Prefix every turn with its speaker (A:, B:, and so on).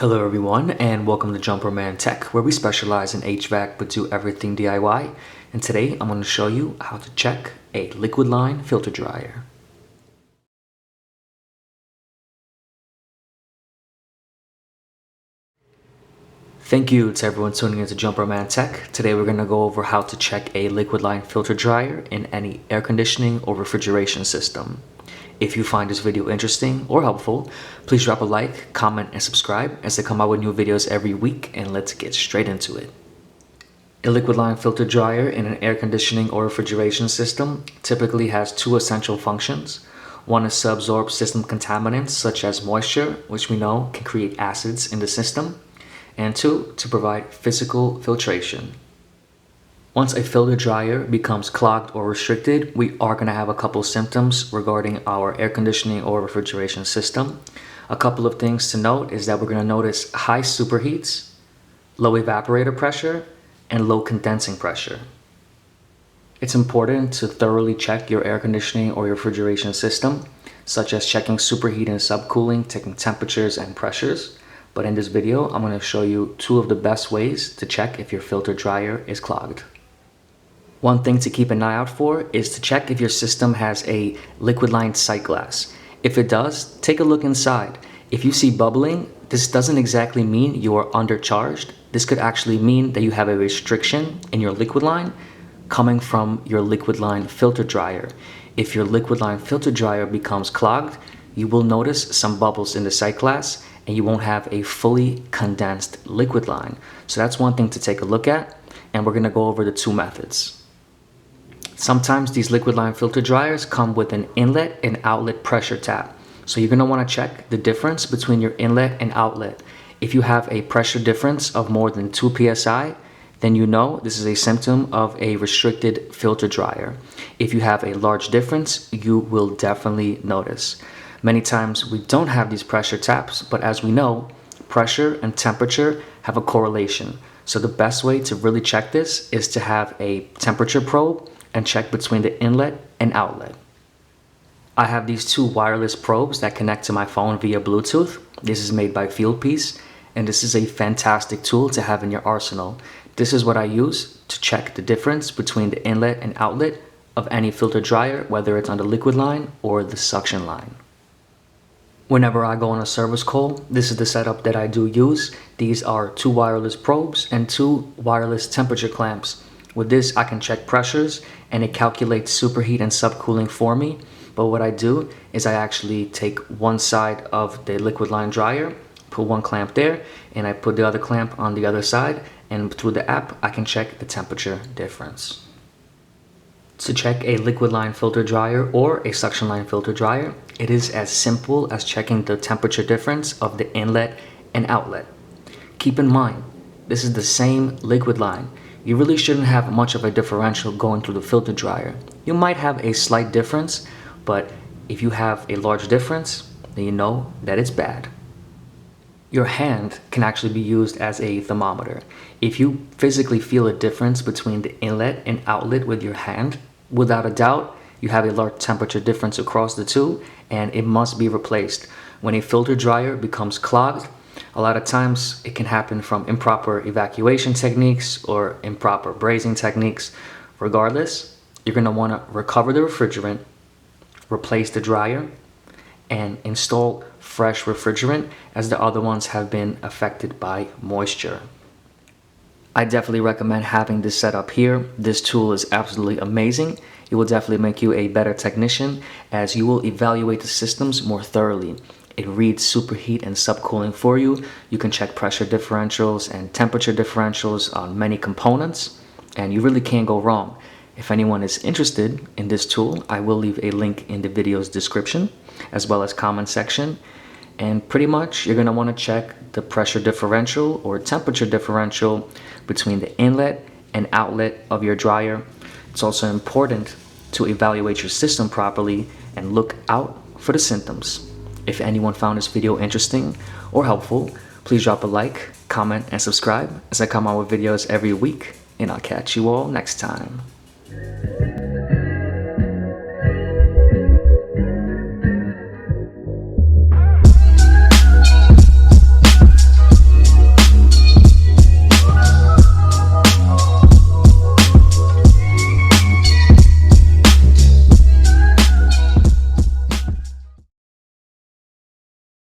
A: Hello everyone and welcome to Jumperman Tech, where we specialize in HVAC but do everything DIY. And today I'm going to show you how to check a liquid line filter dryer. Thank you to everyone tuning into Jumperman Tech. Today we're going to go over how to check a liquid line filter dryer in any air conditioning or refrigeration system. If you find this video interesting or helpful, please drop a like, comment, and subscribe as I come out with new videos every week, and let's get straight into it. A liquid line filter dryer in an air conditioning or refrigeration system typically has two essential functions. One is to absorb system contaminants such as moisture, which we know can create acids in the system, and two, to provide physical filtration. Once a filter dryer becomes clogged or restricted, we are going to have a couple symptoms regarding our air conditioning or refrigeration system. A couple of things to note is that we're going to notice high superheats, low evaporator pressure, and low condensing pressure. It's important to thoroughly check your air conditioning or your refrigeration system, such as checking superheat and subcooling, taking temperatures and pressures. But in this video, I'm going to show you two of the best ways to check if your filter dryer is clogged. One thing to keep an eye out for is to check if your system has a liquid line sight glass. If it does, take a look inside. If you see bubbling, this doesn't exactly mean you are undercharged. This could actually mean that you have a restriction in your liquid line coming from your liquid line filter dryer. If your liquid line filter dryer becomes clogged, you will notice some bubbles in the sight glass and you won't have a fully condensed liquid line. So that's one thing to take a look at, and we're going to go over the two methods. Sometimes these liquid line filter dryers come with an inlet and outlet pressure tap. So you're going to want to check the difference between your inlet and outlet. If you have a pressure difference of more than 2 psi, then you know this is a symptom of a restricted filter dryer. If you have a large difference, you will definitely notice. Many times we don't have these pressure taps, but as we know, pressure and temperature have a correlation. So the best way to really check this is to have a temperature probe and check between the inlet and outlet. I have these two wireless probes that connect to my phone via Bluetooth. This is made by Fieldpiece, and this is a fantastic tool to have in your arsenal. This is what I use to check the difference between the inlet and outlet of any filter dryer, whether it's on the liquid line or the suction line. Whenever I go on a service call, this is the setup that I do use. These are two wireless probes and two wireless temperature clamps. With this, I can check pressures and it calculates superheat and subcooling for me. But what I do is I actually take one side of the liquid line dryer, put one clamp there, and I put the other clamp on the other side, and through the app, I can check the temperature difference. To check a liquid line filter dryer or a suction line filter dryer, it is as simple as checking the temperature difference of the inlet and outlet. Keep in mind, this is the same liquid line. You really shouldn't have much of a differential going through the filter dryer. You might have a slight difference, but if you have a large difference, then you know that it's bad. Your hand can actually be used as a thermometer. If you physically feel a difference between the inlet and outlet with your hand, without a doubt, you have a large temperature difference across the two, and it must be replaced. When a filter dryer becomes clogged, a lot of times it can happen from improper evacuation techniques or improper brazing techniques. Regardless, you're going to want to recover the refrigerant, replace the dryer, and install fresh refrigerant, as the other ones have been affected by moisture. I definitely recommend having this setup here. This tool is absolutely amazing. It will definitely make you a better technician, as you will evaluate the systems more thoroughly. It reads superheat and subcooling for you. You can check pressure differentials and temperature differentials on many components, and you really can't go wrong. If anyone is interested in this tool, I will leave a link in the video's description as well as comment section. And pretty much you're going to want to check the pressure differential or temperature differential between the inlet and outlet of your dryer. It's also important to evaluate your system properly and look out for the symptoms. If anyone found this video interesting or helpful, please drop a like, comment, and subscribe as I come out with videos every week, and I'll catch you all next time.